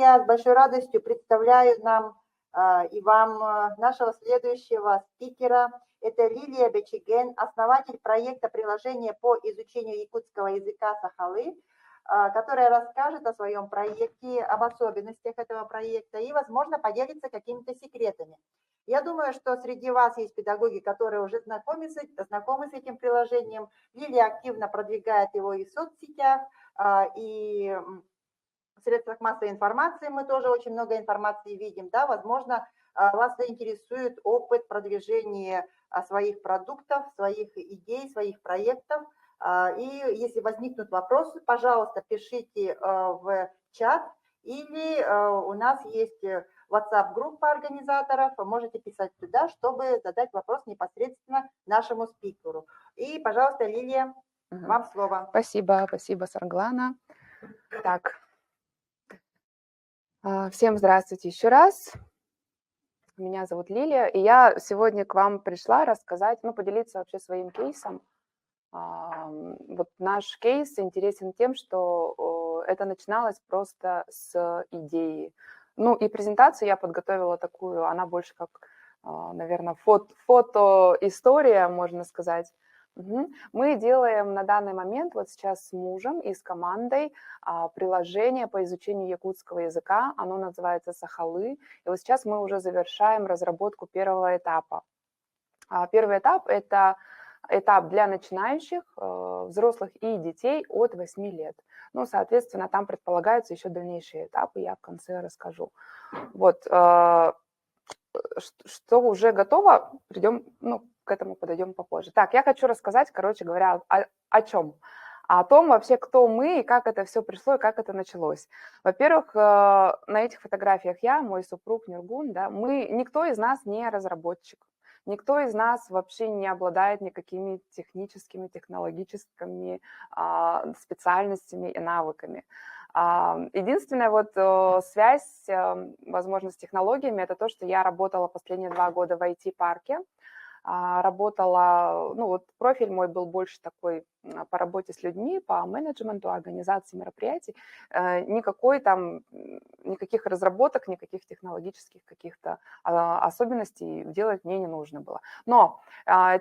я с большой радостью представляю нам и вам нашего следующего спикера. Это Лилия Бечиген, основатель проекта приложения по изучению якутского языка Сахалы, которая расскажет о своем проекте, об особенностях этого проекта и, возможно, поделится какими-то секретами. Я думаю, что среди вас есть педагоги, которые уже знакомы с этим приложением. Лилия активно продвигает его и в соцсетях, и в средствах массовой информации мы тоже очень много информации видим. Да? Возможно, вас заинтересует опыт продвижения своих продуктов, своих идей, своих проектов. И если возникнут вопросы, пожалуйста, пишите в чат, или у нас есть WhatsApp-группа организаторов, можете писать туда, чтобы задать вопрос непосредственно нашему спикеру. И, пожалуйста, Лилия, вам слово. Спасибо, Сарглана. Так, всем здравствуйте еще раз. Меня зовут Лилия, и я сегодня к вам пришла рассказать, поделиться вообще своим кейсом. Вот наш кейс интересен тем, что это начиналось просто с идеи. И презентацию я подготовила такую, она больше как, наверное, фото-история, можно сказать. Мы делаем на данный момент, вот сейчас с мужем и с командой, приложение по изучению якутского языка. Оно называется Сахалы. И вот сейчас мы уже завершаем разработку первого этапа. Первый этап – это этап для начинающих, взрослых и детей от 8 лет. Соответственно, там предполагаются еще дальнейшие этапы, я в конце расскажу. Вот, что уже готово, придем, к этому подойдем попозже. Так, я хочу рассказать, короче говоря, о чем? О том вообще, кто мы и как это все пришло, и как это началось. Во-первых, на этих фотографиях я, мой супруг Нюргун, да, никто из нас не разработчик. Никто из нас вообще не обладает никакими техническими, технологическими специальностями и навыками. Единственная связь, возможно, с технологиями, это то, что я работала последние 2 года в IT-парке. Работала, профиль мой был больше такой по работе с людьми, по менеджменту, организации мероприятий. Никаких разработок, никаких технологических каких-то особенностей делать мне не нужно было. Но,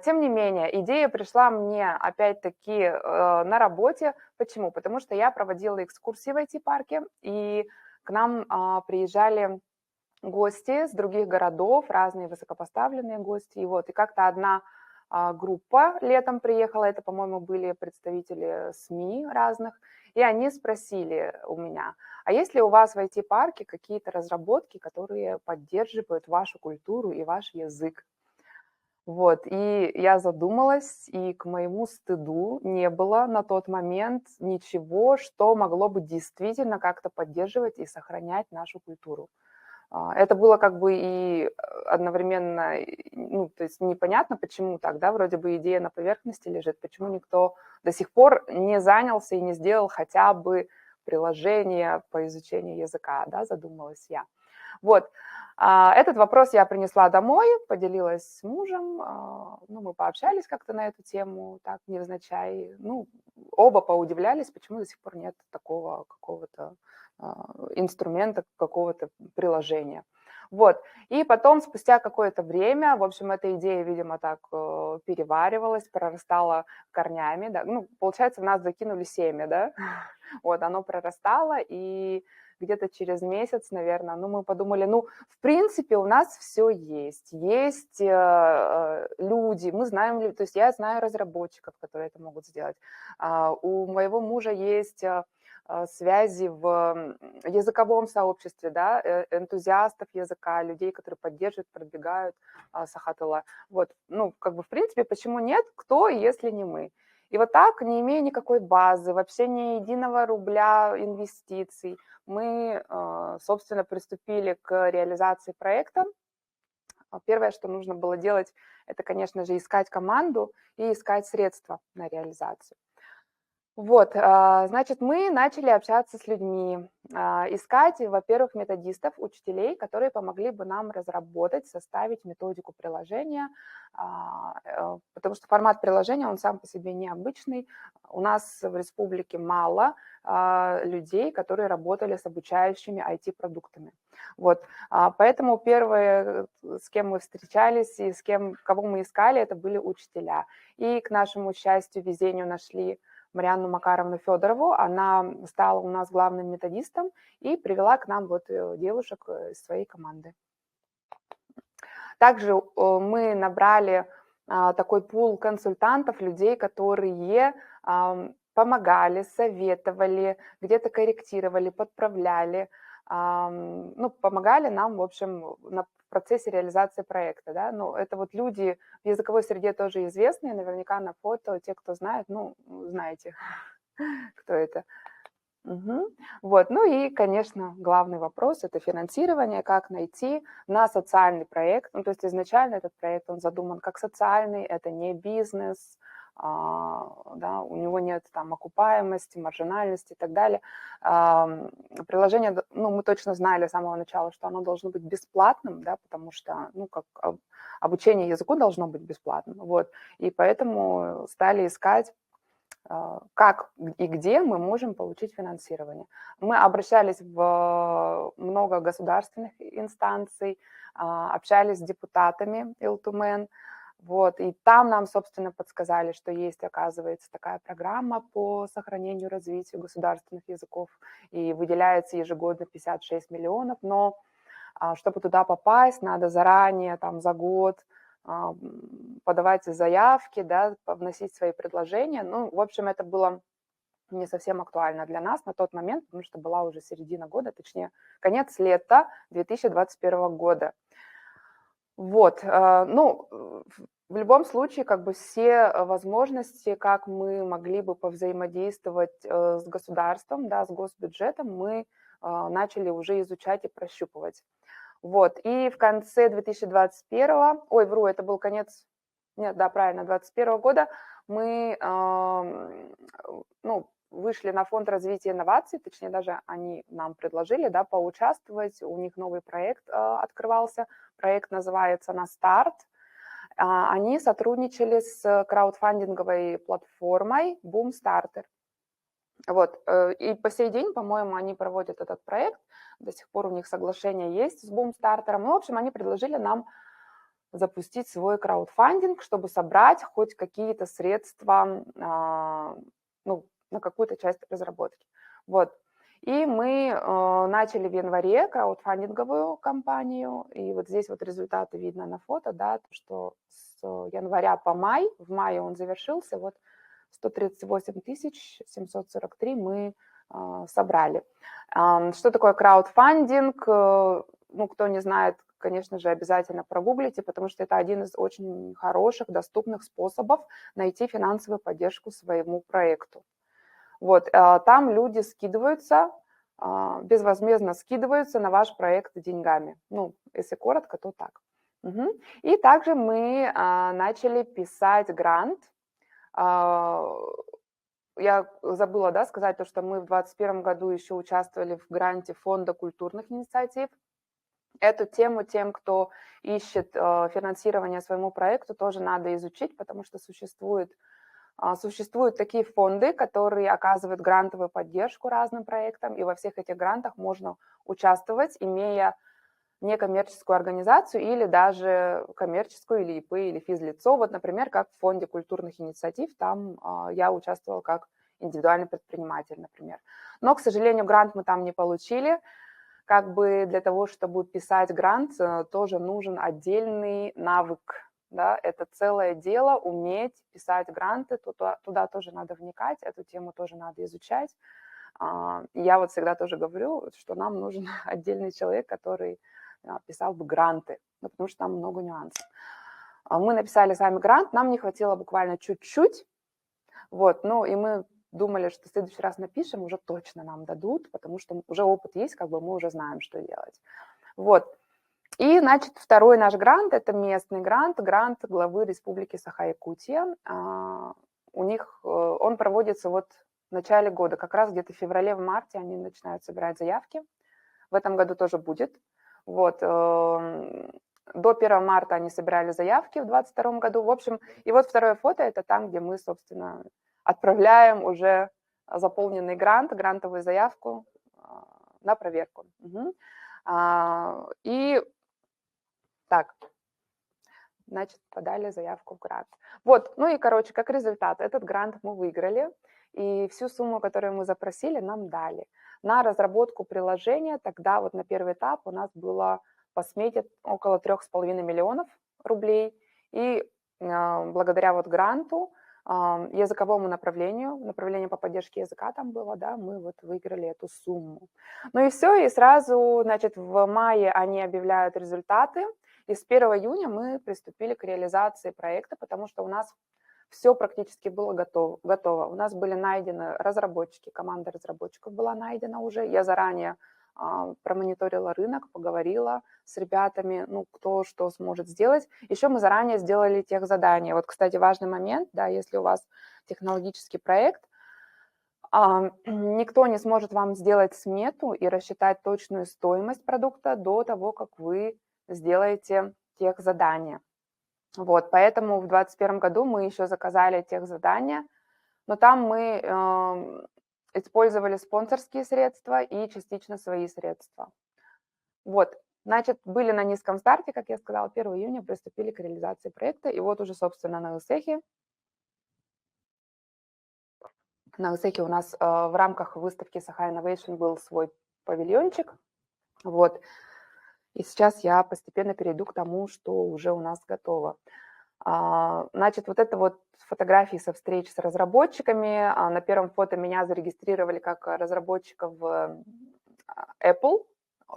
тем не менее, идея пришла мне, опять-таки, на работе. Почему? Потому что я проводила экскурсии в IT-парке, и к нам приезжали гости с других городов, разные высокопоставленные гости. И как-то одна группа летом приехала, это, по-моему, были представители СМИ разных, и они спросили у меня, а есть ли у вас в IT-парке какие-то разработки, которые поддерживают вашу культуру и ваш язык? И я задумалась, и к моему стыду не было на тот момент ничего, что могло бы действительно как-то поддерживать и сохранять нашу культуру. Это было как бы и одновременно, то есть непонятно, почему так, да, вроде бы идея на поверхности лежит, почему никто до сих пор не занялся и не сделал хотя бы приложение по изучению языка, да, задумалась я. Этот вопрос я принесла домой, поделилась с мужем, мы пообщались как-то на эту тему, так, невзначай, оба поудивлялись, почему до сих пор нет такого какого-то инструмента, какого-то приложения. И потом, спустя какое-то время, в общем, эта идея, видимо, так переваривалась, прорастала корнями, да, получается, в нас закинули семя, да, оно прорастало, и где-то через месяц, наверное, мы подумали, в принципе, у нас все есть люди, мы знаем, то есть я знаю разработчиков, которые это могут сделать, у моего мужа есть связи в языковом сообществе, да, энтузиастов языка, людей, которые поддерживают, продвигают Сахатыла. В принципе, почему нет? Кто, если не мы? И так, не имея никакой базы, вообще ни единого рубля инвестиций, мы, собственно, приступили к реализации проекта. Первое, что нужно было делать, это, конечно же, искать команду и искать средства на реализацию. Вот, значит, мы начали общаться с людьми, искать, во-первых, методистов, учителей, которые помогли бы нам разработать, составить методику приложения, потому что формат приложения, он сам по себе необычный. У нас в республике мало людей, которые работали с обучающими IT-продуктами. Вот, поэтому первые, с кем мы встречались и кого мы искали, это были учителя. И, к нашему счастью, везению нашли Марианну Макаровну Федорову. Она стала у нас главным методистом и привела к нам вот девушек из своей команды. Также мы набрали такой пул консультантов, людей, которые помогали, советовали, где-то корректировали, подправляли, ну, помогали нам, в общем, в процессе реализации проекта, да, ну, это вот люди в языковой среде тоже известные, наверняка на фото, те, кто знает, ну, знаете, кто это. Угу. Вот, ну и, конечно, главный вопрос – это финансирование, как найти на социальный проект, ну, то есть изначально этот проект, он задуман как социальный, это не бизнес, да, у него нет там окупаемости, маржинальности и так далее. Приложение, ну, мы точно знали с самого начала, что оно должно быть бесплатным, да, потому что, ну, как обучение языку должно быть бесплатным, вот, и поэтому стали искать, как и где мы можем получить финансирование. Мы обращались в много государственных инстанций, общались с депутатами ИЛТУМЕН, вот, и там нам, собственно, подсказали, что есть, оказывается, такая программа по сохранению и развитию государственных языков, и выделяется ежегодно 56 миллионов, но чтобы туда попасть, надо заранее, там, за год подавать заявки, да, вносить свои предложения. Ну, в общем, это было не совсем актуально для нас на тот момент, потому что была уже середина года, точнее, конец лета 2021 года. Вот, ну, в любом случае, как бы все возможности, как мы могли бы повзаимодействовать с государством, да, с госбюджетом, мы начали уже изучать и прощупывать. Вот, и в конце 2021, ой, вру, это был конец, нет, да, правильно, 2021 года, мы, ну, вышли на фонд развития инноваций, точнее, даже они нам предложили, да, поучаствовать, у них новый проект открывался, проект называется «На старт». Они сотрудничали с краудфандинговой платформой Boomstarter. Вот, и по сей день, по-моему, они проводят этот проект, до сих пор у них соглашение есть с Бумстартером. Ну, в общем, они предложили нам запустить свой краудфандинг, чтобы собрать хоть какие-то средства, ну, на какую-то часть разработки. Вот. И мы начали в январе краудфандинговую кампанию, и вот здесь вот результаты видно на фото, да, что с января по май, в мае он завершился, вот 138 743 мы собрали. Что такое краудфандинг? Ну, кто не знает, конечно же, обязательно прогуглите, потому что это один из очень хороших, доступных способов найти финансовую поддержку своему проекту. Вот, там люди скидываются, безвозмездно скидываются на ваш проект деньгами. Ну, если коротко, то так. Угу. И также мы начали писать грант. Я забыла, да, сказать то, что мы в 2021 году еще участвовали в гранте Фонда культурных инициатив. Эту тему тем, кто ищет финансирование своему проекту, тоже надо изучить, потому что существуют такие фонды, которые оказывают грантовую поддержку разным проектам, и во всех этих грантах можно участвовать, имея некоммерческую организацию или даже коммерческую, или ИП, или физлицо. Вот, например, как в Фонде культурных инициатив, там я участвовала как индивидуальный предприниматель, например. Но, к сожалению, грант мы там не получили. Как бы для того, чтобы писать грант, тоже нужен отдельный навык. Да? Это целое дело, уметь писать гранты, туда тоже надо вникать, эту тему тоже надо изучать. Я вот всегда тоже говорю, что нам нужен отдельный человек, который писал бы гранты, ну, потому что там много нюансов. Мы написали сами грант, нам не хватило буквально чуть-чуть, вот, ну, и мы думали, что в следующий раз напишем, уже точно нам дадут, потому что уже опыт есть, как бы мы уже знаем, что делать. Вот. И, значит, второй наш грант – это местный грант главы Республики Саха-Якутия. У них он проводится вот в начале года, как раз где-то в феврале-марте они начинают собирать заявки. В этом году тоже будет. Вот, до 1 марта они собирали заявки в 2022 году. В общем, и вот второе фото – это там, где мы, собственно, отправляем уже заполненный грант, грантовую заявку на проверку. Угу. И так, значит, подали заявку в грант. Вот, ну и, короче, как результат, этот грант мы выиграли, и всю сумму, которую мы запросили, нам дали. На разработку приложения тогда вот на первый этап у нас было по смете около 3,5 миллионов рублей, и благодаря вот гранту, языковому направлению по поддержке языка там было, да, мы вот выиграли эту сумму. Ну и все, и сразу, значит, в мае они объявляют результаты, и с 1 июня мы приступили к реализации проекта, потому что у нас все практически было готово. У нас были найдены разработчики, команда разработчиков была найдена уже. Я заранее промониторила рынок, поговорила с ребятами, ну, кто что сможет сделать. Еще мы заранее сделали техзадания. Вот, кстати, важный момент, да, если у вас технологический проект, никто не сможет вам сделать смету и рассчитать точную стоимость продукта до того, как вы сделаете техзадание. Вот, поэтому в 2021 году мы еще заказали техзадания, но там мы использовали спонсорские средства и частично свои средства. Вот, значит, были на низком старте, как я сказала, 1 июня приступили к реализации проекта, и вот уже, собственно, на ИСЭХе у нас в рамках выставки Saha Innovation был свой павильончик, вот, и сейчас я постепенно перейду к тому, что уже у нас готово. Значит, вот это вот фотографии со встреч с разработчиками. На первом фото меня зарегистрировали как разработчика в Apple,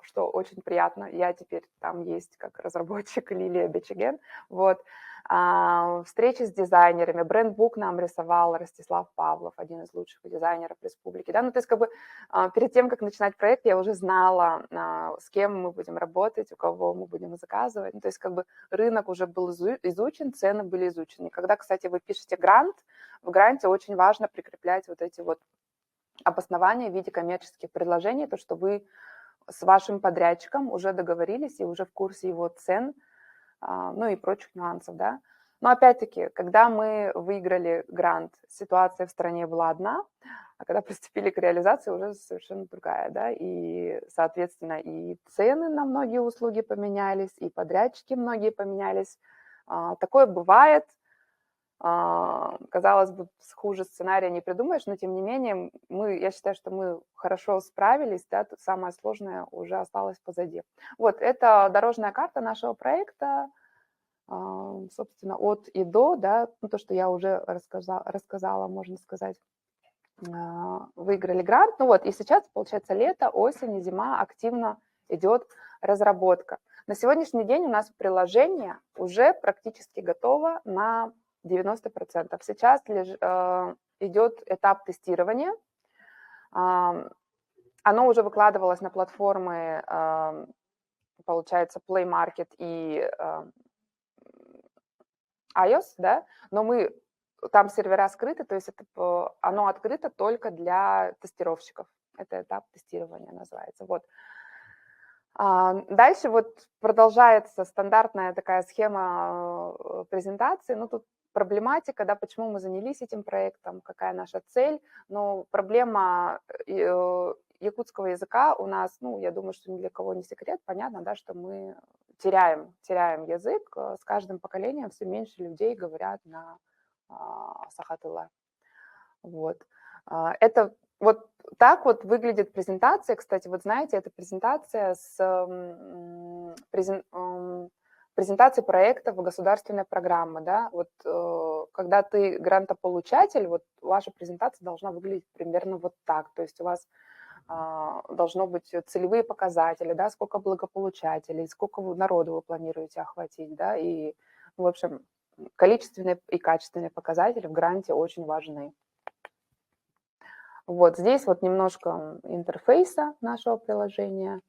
что очень приятно. Я теперь там есть как разработчик Лилия Бечиген. Вот. Встречи с дизайнерами. Брендбук нам рисовал Ростислав Павлов, один из лучших дизайнеров республики. Да? Ну, то есть как бы перед тем, как начинать проект, я уже знала, с кем мы будем работать, у кого мы будем заказывать. Ну, то есть как бы рынок уже был изучен, цены были изучены. Когда, кстати, вы пишете грант, в гранте очень важно прикреплять вот эти вот обоснования в виде коммерческих предложений, то, что вы с вашим подрядчиком уже договорились и уже в курсе его цен, ну и прочих нюансов, да. Но опять-таки, когда мы выиграли грант, ситуация в стране была одна, а когда приступили к реализации, уже совершенно другая, да, и, соответственно, и цены на многие услуги поменялись, и подрядчики многие поменялись. Такое бывает. Казалось бы, хуже сценария не придумаешь, но тем не менее, я считаю, что мы хорошо справились, да, тут самое сложное уже осталось позади. Вот, это дорожная карта нашего проекта, собственно, от и до, да, ну, то, что я уже рассказала, можно сказать, выиграли грант. Ну вот, и сейчас, получается, лето, осень и зима, активно идет разработка. На сегодняшний день у нас приложение уже практически готово на 90%. Сейчас идет этап тестирования. Оно уже выкладывалось на платформы, получается, Play Market и iOS, да, но там сервера скрыты, то есть оно открыто только для тестировщиков. Это этап тестирования называется. Вот. Дальше вот продолжается стандартная такая схема презентации. Ну, тут проблематика, да, почему мы занялись этим проектом, какая наша цель. Но проблема якутского языка у нас, ну, я думаю, что ни для кого не секрет, понятно, да, что мы теряем язык. С каждым поколением все меньше людей говорят на Сахатыла. Вот. Это вот так вот выглядит презентация. Кстати, вот знаете, это презентация презентации проектов государственной программы, да, вот когда ты грантополучатель, вот ваша презентация должна выглядеть примерно вот так, то есть у вас должно быть целевые показатели, да, сколько благополучателей, сколько народу вы планируете охватить, да, и, в общем, количественные и качественные показатели в гранте очень важны. Вот здесь вот немножко интерфейса нашего приложения.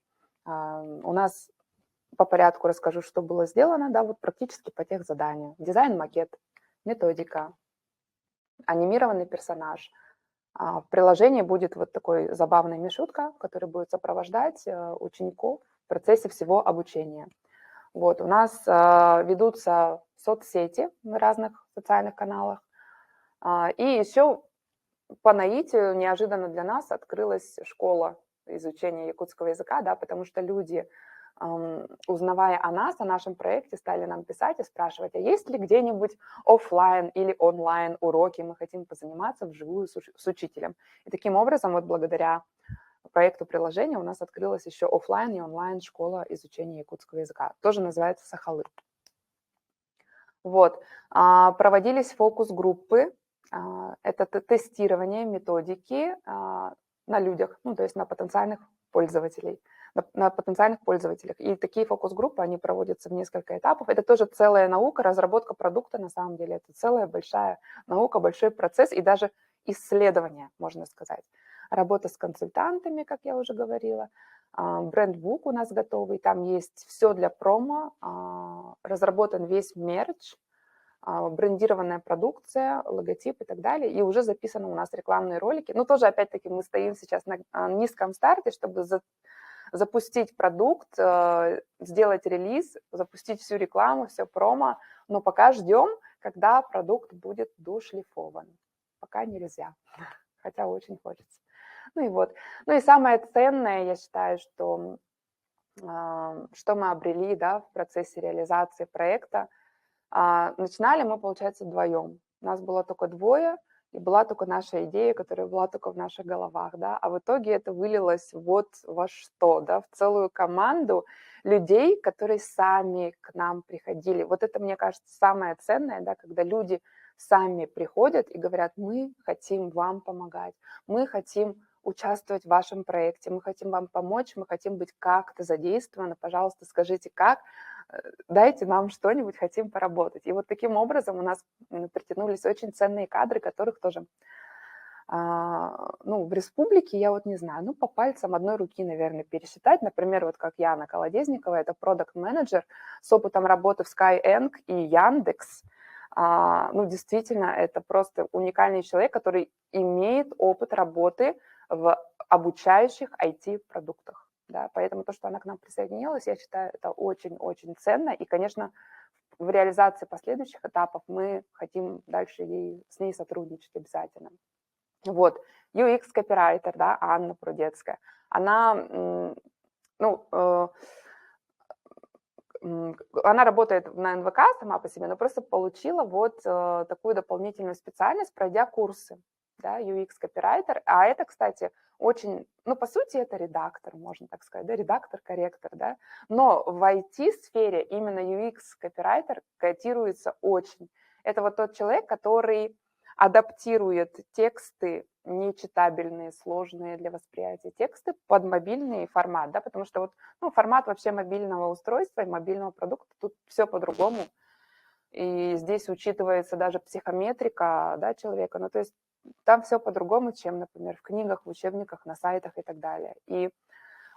У нас по порядку расскажу, что было сделано, да, вот практически по тех заданиям. Дизайн, макет, методика, анимированный персонаж, В приложении будет вот такой забавный мишутка, который будет сопровождать учеников в процессе всего обучения. Вот, у нас ведутся соцсети на разных социальных каналах. И еще по наитию неожиданно для нас открылась школа изучения якутского языка, да, потому что люди, узнавая о нас, о нашем проекте, стали нам писать и спрашивать, а есть ли где-нибудь офлайн или онлайн уроки, мы хотим позаниматься вживую с учителем. И таким образом, вот благодаря проекту приложения у нас открылась еще офлайн и онлайн школа изучения якутского языка. Тоже называется Сахалы. Вот. Проводились фокус-группы. Это тестирование методики на людях, ну, то есть на потенциальных пользователей. На потенциальных пользователях. И такие фокус-группы, они проводятся в несколько этапов. Это тоже целая наука, разработка продукта, на самом деле. Это целая большая наука, большой процесс и даже исследование, можно сказать. Работа с консультантами, как я уже говорила. Бренд-бук у нас готовый, там есть все для промо, разработан весь мерч, брендированная продукция, логотип и так далее, и уже записаны у нас рекламные ролики. Но тоже, опять-таки, мы стоим сейчас на низком старте, чтобы запустить продукт, сделать релиз, запустить всю рекламу, все промо, но пока ждем, когда продукт будет дошлифован. Пока нельзя, хотя очень хочется. Ну и вот. Ну и самое ценное, я считаю, что мы обрели, да, в процессе реализации проекта. Начинали мы, получается, вдвоем. У нас было только двое, и была только наша идея, которая была только в наших головах, да, а в итоге это вылилось вот во что, да, в целую команду людей, которые сами к нам приходили. Вот это, мне кажется, самое ценное, да, когда люди сами приходят и говорят, мы хотим вам помогать, мы хотим участвовать в вашем проекте, мы хотим вам помочь, мы хотим быть как-то задействованы, пожалуйста, скажите как, дайте нам что-нибудь, хотим поработать. И вот таким образом у нас притянулись очень ценные кадры, которых тоже, ну, в республике, я вот не знаю, ну, по пальцам одной руки, наверное, пересчитать. Например, вот как Яна Колодезникова, это продакт-менеджер с опытом работы в Skyeng и Яндекс. Ну, действительно, это просто уникальный человек, который имеет опыт работы в обучающих IT-продуктах. Да? Поэтому то, что она к нам присоединилась, я считаю, это очень-очень ценно. И, конечно, в реализации последующих этапов мы хотим дальше с ней сотрудничать обязательно. Вот, UX-копирайтер, да, Анна Прудецкая. Она, она работает на НВК сама по себе, но просто получила вот такую дополнительную специальность, пройдя курсы, да, UX-копирайтер. А это, кстати, очень, ну, по сути, это редактор, можно так сказать, да, редактор-корректор, да. Но в IT-сфере именно UX-копирайтер котируется очень. Это вот тот человек, который адаптирует тексты нечитабельные, сложные для восприятия тексты под мобильный формат, да, потому что вот, ну, формат вообще мобильного устройства и мобильного продукта, тут все по-другому, и здесь учитывается даже психометрика, да, человека, ну, то есть там все по-другому, чем, например, в книгах, в учебниках, на сайтах и так далее. И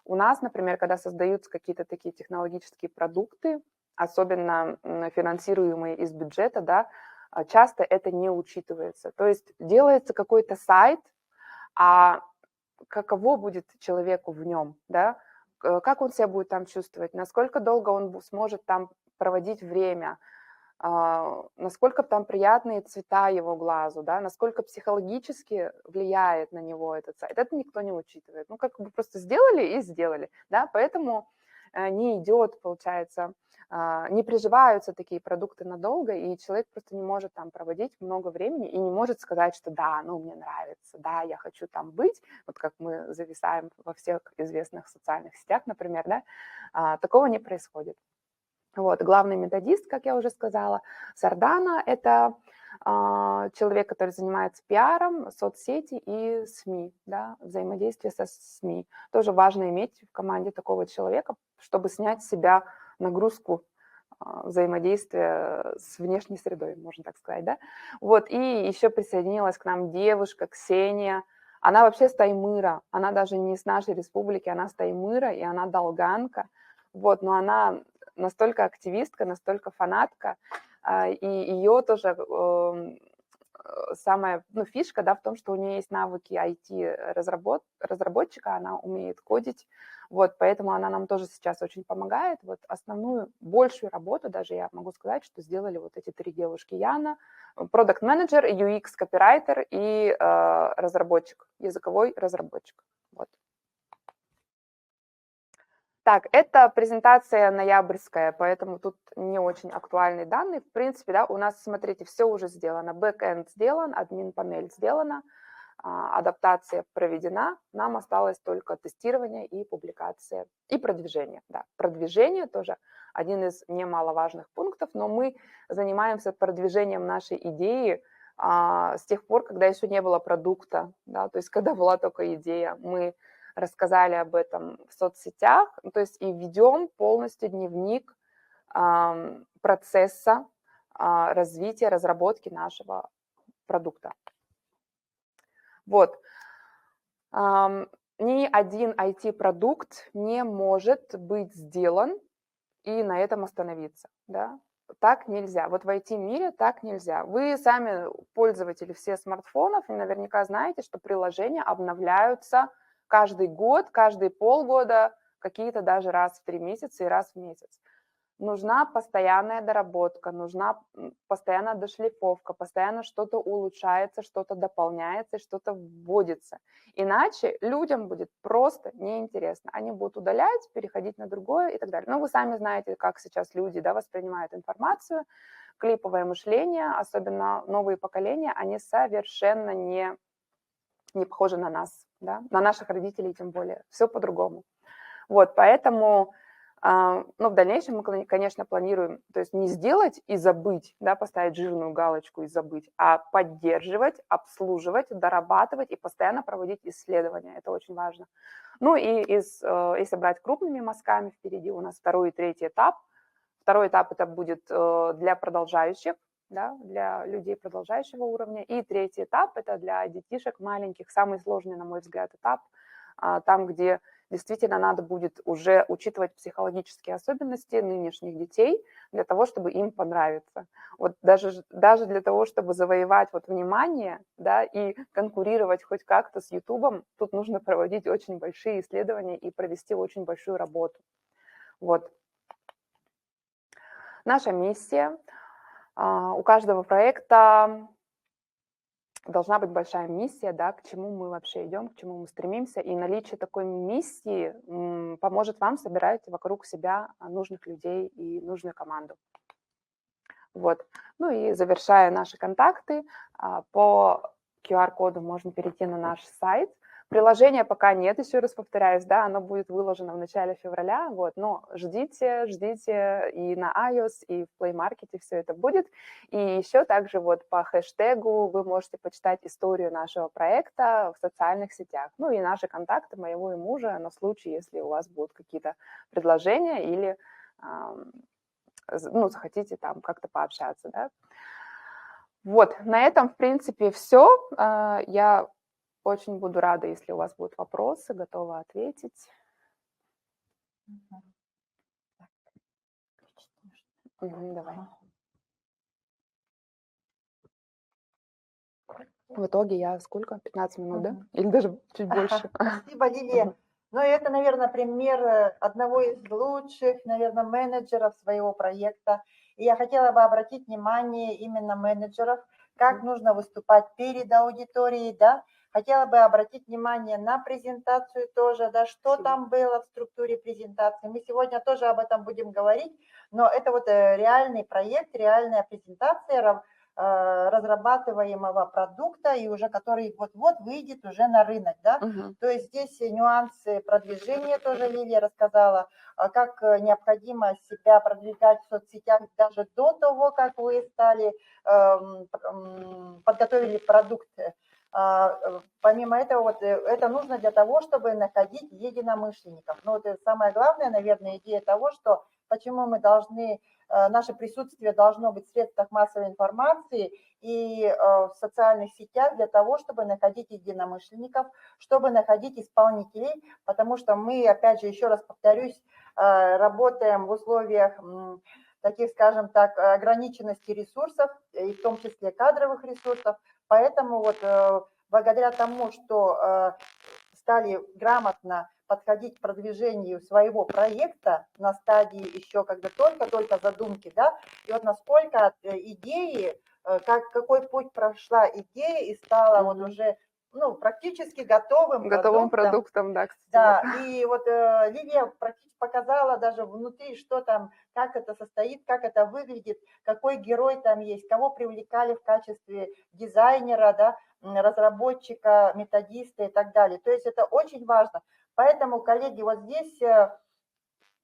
у нас, например, когда создаются какие-то такие технологические продукты, особенно финансируемые из бюджета, да, часто это не учитывается. То есть делается какой-то сайт, а каково будет человеку в нем, да, как он себя будет там чувствовать, насколько долго он сможет там проводить время, насколько там приятные цвета его глазу, да, насколько психологически влияет на него этот сайт. Это никто не учитывает. Ну, как бы просто сделали и сделали, да, поэтому не идет, получается, не приживаются такие продукты надолго, и человек просто не может там проводить много времени и не может сказать, что да, ну, мне нравится, да, я хочу там быть, вот как мы зависаем во всех известных социальных сетях, например, да, такого не происходит. Вот, главный методист, как я уже сказала, Сардана – это человек, который занимается пиаром, соцсети и СМИ, да, взаимодействие со СМИ. Тоже важно иметь в команде такого человека, чтобы снять с себя нагрузку взаимодействия с внешней средой, можно так сказать, да. Вот, и еще присоединилась к нам девушка Ксения. Она вообще с Таймыра, она даже не с нашей республики, она с Таймыра, и она долганка. Вот, но она настолько активистка, настолько фанатка, и ее тоже самая фишка, да, в том, что у нее есть навыки IT-разработчика, она умеет кодить, вот, поэтому она нам тоже сейчас очень помогает. Вот основную, большую работу даже я могу сказать, что сделали вот эти 3 девушки. Яна, продакт-менеджер, UX-копирайтер и разработчик, языковой разработчик. Вот. Так, это презентация ноябрьская, поэтому тут не очень актуальные данные. В принципе, да, у нас, смотрите, все уже сделано. Бэкэнд сделан, админ-панель сделана, адаптация проведена. Нам осталось только тестирование и публикация, и продвижение. Да. Продвижение тоже один из немаловажных пунктов, но мы занимаемся продвижением нашей идеи с тех пор, когда еще не было продукта, да, то есть когда была только идея. Мы рассказали об этом в соцсетях, то есть и ведем полностью дневник процесса развития, разработки нашего продукта. Вот. Ни один IT-продукт не может быть сделан и на этом остановиться, да? Так нельзя. Вот в IT-мире так нельзя. Вы сами, пользователи все смартфонов, наверняка знаете, что приложения обновляются каждый год, каждые полгода, какие-то даже раз в 3 месяца и раз в месяц. Нужна постоянная доработка, нужна постоянная дошлифовка, постоянно что-то улучшается, что-то дополняется, что-то вводится. Иначе людям будет просто неинтересно. Они будут удалять, переходить на другое и так далее. Но вы сами знаете, как сейчас люди, да, воспринимают информацию, клиповое мышление, особенно новые поколения, они совершенно не похожи на нас, да? На наших родителей тем более. Все по-другому. Вот, поэтому... в дальнейшем мы, конечно, планируем, то есть не сделать и забыть, да, поставить жирную галочку и забыть, а поддерживать, обслуживать, дорабатывать и постоянно проводить исследования. Это очень важно. Ну и если брать крупными мазками, впереди у нас 2-й и 3-й этап. 2-й этап это будет для продолжающих, да, для людей продолжающего уровня. И 3-й этап это для детишек маленьких, самый сложный, на мой взгляд, этап, там, где действительно надо будет уже учитывать психологические особенности нынешних детей для того, чтобы им понравиться. Вот даже для того, чтобы завоевать вот внимание, да, и конкурировать хоть как-то с Ютубом, тут нужно проводить очень большие исследования и провести очень большую работу. Вот. Наша миссия. У каждого проекта должна быть большая миссия, да, к чему мы вообще идем, к чему мы стремимся, и наличие такой миссии поможет вам собирать вокруг себя нужных людей и нужную команду. Вот. Ну и завершая наши контакты, по QR-коду можно перейти на наш сайт. Приложения пока нет, еще раз повторяюсь, да, оно будет выложено в начале февраля, вот, но ждите, и на iOS, и в Play Market все это будет. И еще также вот по хэштегу вы можете почитать историю нашего проекта в социальных сетях. Ну и наши контакты моего и мужа на случай, если у вас будут какие-то предложения или захотите там как-то пообщаться, да. Вот, на этом, в принципе, все. Я очень буду рада, если у вас будут вопросы, готова ответить. Давай. В итоге я сколько? 15 минут, да? Или даже чуть больше? Спасибо, Лилия. Ну, это, наверное, пример одного из лучших, наверное, менеджеров своего проекта. И я хотела бы обратить внимание именно менеджеров, как нужно выступать перед аудиторией, да. Хотела бы обратить внимание на презентацию тоже, да, что там было в структуре презентации. Мы сегодня тоже об этом будем говорить, но это вот реальный проект, реальная презентация разрабатываемого продукта, и уже который вот-вот выйдет уже на рынок, да. То есть здесь нюансы продвижения тоже Лилия рассказала, как необходимо себя продвигать в соцсетях даже до того, как вы стали, подготовили продукт. Помимо этого, вот это нужно для того, чтобы находить единомышленников. Но вот самая главная, наверное, идея того, что почему мы должны, наше присутствие должно быть в средствах массовой информации и в социальных сетях для того, чтобы находить единомышленников, чтобы находить исполнителей, потому что мы, опять же, еще раз повторюсь, работаем в условиях таких, скажем так, ограниченности ресурсов, и в том числе кадровых ресурсов, Поэтому вот благодаря тому, что стали грамотно подходить к продвижению своего проекта на стадии еще когда только-только задумки, да, и вот насколько от идеи, какой путь прошла идея и стала вот уже практически готовым продуктом, да, кстати. Да, и вот Лилия практически показала даже внутри, что там, как это состоит, как это выглядит, какой герой там есть, кого привлекали в качестве дизайнера, да, разработчика, методиста и так далее. То есть это очень важно. Поэтому, коллеги, вот здесь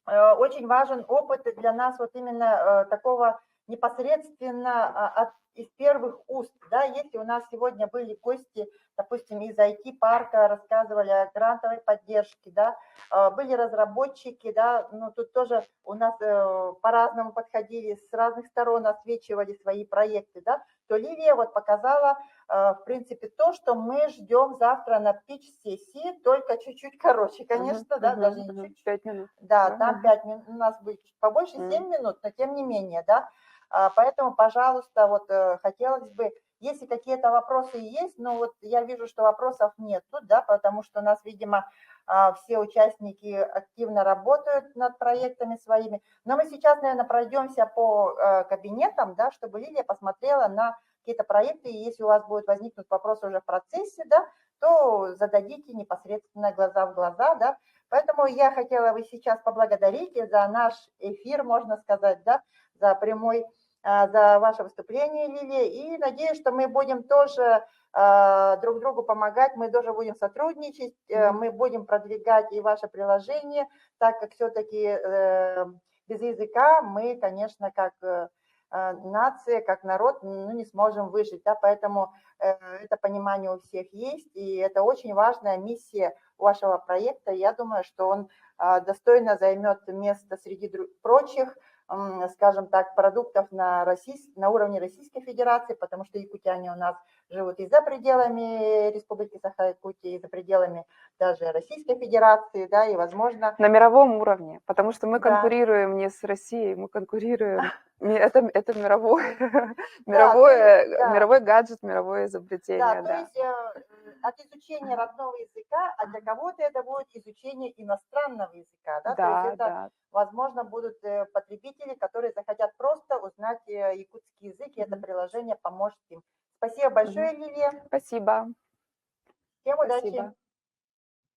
очень важен опыт для нас вот именно такого непосредственно из первых уст, да, если у нас сегодня были гости, допустим, из IT-парка, рассказывали о грантовой поддержке, да, были разработчики, да, ну, тут тоже у нас по-разному подходили, с разных сторон освечивали свои проекты, да, то Лилия вот показала, в принципе, то, что мы ждем завтра на питч-сессии, только чуть-чуть короче, конечно, да, даже не чуть-чуть. 5 минут. Да, там 5 минут, у нас будет побольше 7 минут, но тем не менее, да. Поэтому, пожалуйста, вот хотелось бы, если какие-то вопросы есть, но вот я вижу, что вопросов нету, да, потому что у нас, видимо, все участники активно работают над проектами своими. Но мы сейчас, наверное, пройдемся по кабинетам, да, чтобы Лилия посмотрела на какие-то проекты, и если у вас будут возникнуть вопросы уже в процессе, да, то зададите непосредственно глаза в глаза, да. Поэтому я хотела бы сейчас поблагодарить за наш эфир, можно сказать, да, за прямой, за ваше выступление, Лилия, и надеюсь, что мы будем тоже друг другу помогать, мы тоже будем сотрудничать, мы будем продвигать и ваше приложение, так как все-таки без языка мы, конечно, как нация, как народ, не сможем выжить, да, поэтому это понимание у всех есть, и это очень важная миссия вашего проекта. Я думаю, что он достойно займет место среди прочих, скажем так, продуктов на уровне Российской Федерации, потому что якутяне у нас живут и за пределами Республики Саха-Якутия, и за пределами даже Российской Федерации, да, и, возможно... На мировом уровне, потому что мы Да. конкурируем не с Россией, мы конкурируем... Это мировой, Да, мировой гаджет, мировое изобретение. Да, то есть от изучения родного языка, а для кого-то это будет изучение иностранного языка, да, то есть это, возможно, будут потребители, которые захотят просто узнать якутский язык, и это приложение поможет им. Спасибо большое, Лилия. Спасибо. Всем удачи.